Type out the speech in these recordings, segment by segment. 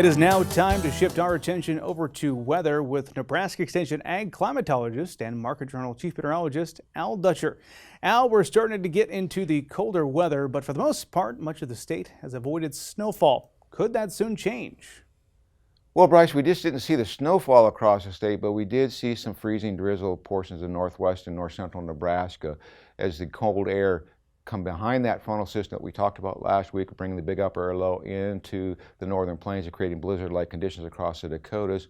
It is now time to shift our attention over to weather with Nebraska Extension Ag climatologist and Market Journal Chief Meteorologist Al Dutcher. Al, we're starting to get into the colder weather, but for the most part, much of the state has avoided snowfall. Could that soon change? Well, Bryce, we just didn't see the snowfall across the state, but we did see some freezing drizzle portions of northwest and north central Nebraska as the cold air come behind that frontal system that we talked about last week, bringing the big upper air low into the northern plains and creating blizzard-like conditions across the Dakotas.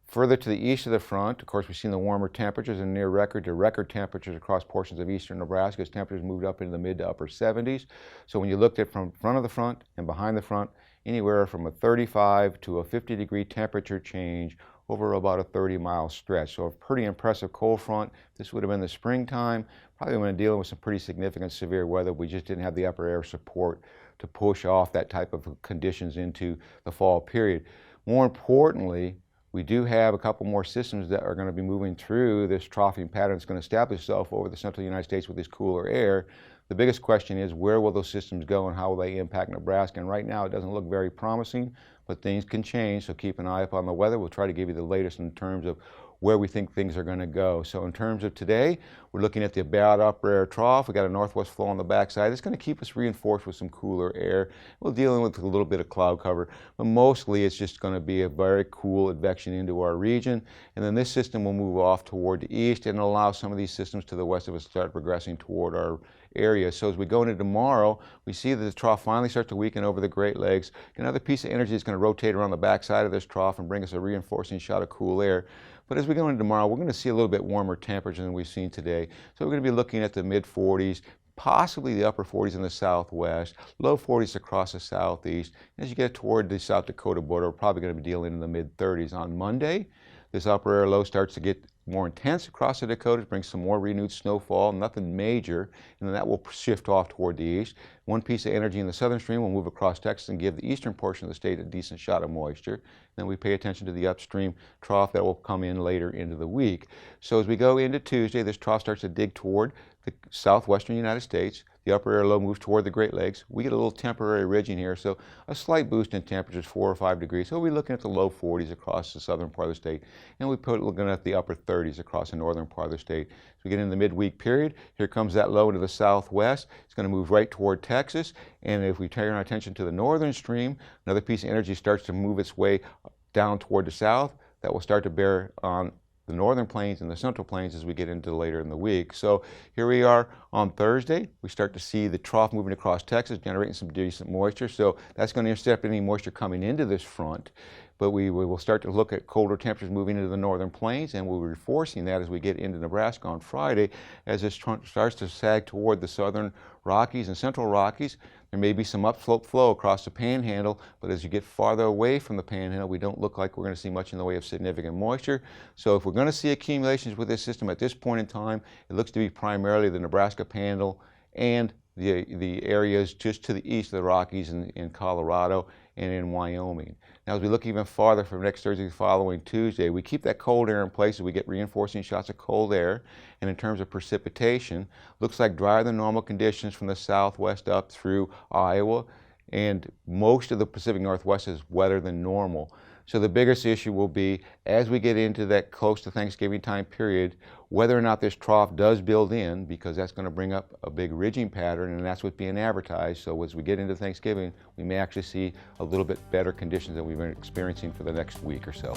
Further to the east of the front, of course, we've seen the warmer temperatures and near record to record temperatures across portions of eastern Nebraska as temperatures moved up into the mid to upper 70s. So when you looked at from front of the front and behind the front, anywhere from a 35 to a 50-degree temperature change over about a 30-mile stretch. So a pretty impressive cold front. This would have been the springtime. Probably when dealing with some pretty significant severe weather. We just didn't have the upper air support to push off that type of conditions into the fall period. More importantly, we do have a couple more systems that are going to be moving through this troughing pattern that's going to establish itself over the central United States with this cooler air. The biggest question is, where will those systems go and how will they impact Nebraska? And right now it doesn't look very promising, but things can change, so keep an eye up on the weather. We'll try to give you the latest in terms of where we think things are going to go. So in terms of today, we're looking at the about upper air trough. We got a northwest flow on the backside. It's going to keep us reinforced with some cooler air. We're dealing with a little bit of cloud cover, but mostly it's just going to be a very cool advection into our region. And then this system will move off toward the east and allow some of these systems to the west of us to start progressing toward our area. So as we go into tomorrow, we see that the trough finally starts to weaken over the Great Lakes. Another piece of energy is going to rotate around the backside of this trough and bring us a reinforcing shot of cool air. But as we go into tomorrow, we're going to see a little bit warmer temperatures than we've seen today. So we're going to be looking at the mid-40s, possibly the upper 40s in the southwest, low 40s across the southeast. And as you get toward the South Dakota border, we're probably going to be dealing in the mid-30s. On Monday, this upper air low starts to get more intense across the Dakotas, brings some more renewed snowfall, nothing major, and then that will shift off toward the east. One piece of energy in the southern stream will move across Texas and give the eastern portion of the state a decent shot of moisture. Then we pay attention to the upstream trough that will come in later into the week. So as we go into Tuesday, this trough starts to dig toward the southwestern United States. The upper air low moves toward the Great Lakes. We get a little temporary ridging here, so a slight boost in temperatures, 4 or 5 degrees. So we'll be looking at the low 40s across the southern part of the state, and looking at the upper 30s across the northern part of the state. As we get into the midweek period, here comes that low into the southwest. It's going to move right toward Texas, and if we turn our attention to the northern stream, another piece of energy starts to move its way down toward the south. That will start to bear on the northern plains and the central plains as we get into later in the week. So here we are on Thursday. We start to see the trough moving across Texas, generating some decent moisture. So that's going to intercept any moisture coming into this front. But we will start to look at colder temperatures moving into the northern plains, and we'll be reinforcing that as we get into Nebraska on Friday as this starts to sag toward the southern Rockies and central Rockies. There may be some upslope flow across the panhandle, but as you get farther away from the panhandle, we don't look like we're going to see much in the way of significant moisture. So if we're going to see accumulations with this system at this point in time, it looks to be primarily the Nebraska panhandle and the areas just to the east of the Rockies in Colorado and in Wyoming. Now as we look even farther from next Thursday following Tuesday, we keep that cold air in place as we get reinforcing shots of cold air. And in terms of precipitation, looks like drier than normal conditions from the southwest up through Iowa, and most of the Pacific Northwest is wetter than normal. So the biggest issue will be, as we get into that close to Thanksgiving time period, whether or not this trough does build in, because that's going to bring up a big ridging pattern, and that's what's being advertised. So as we get into Thanksgiving, we may actually see a little bit better conditions than we've been experiencing for the next week or so.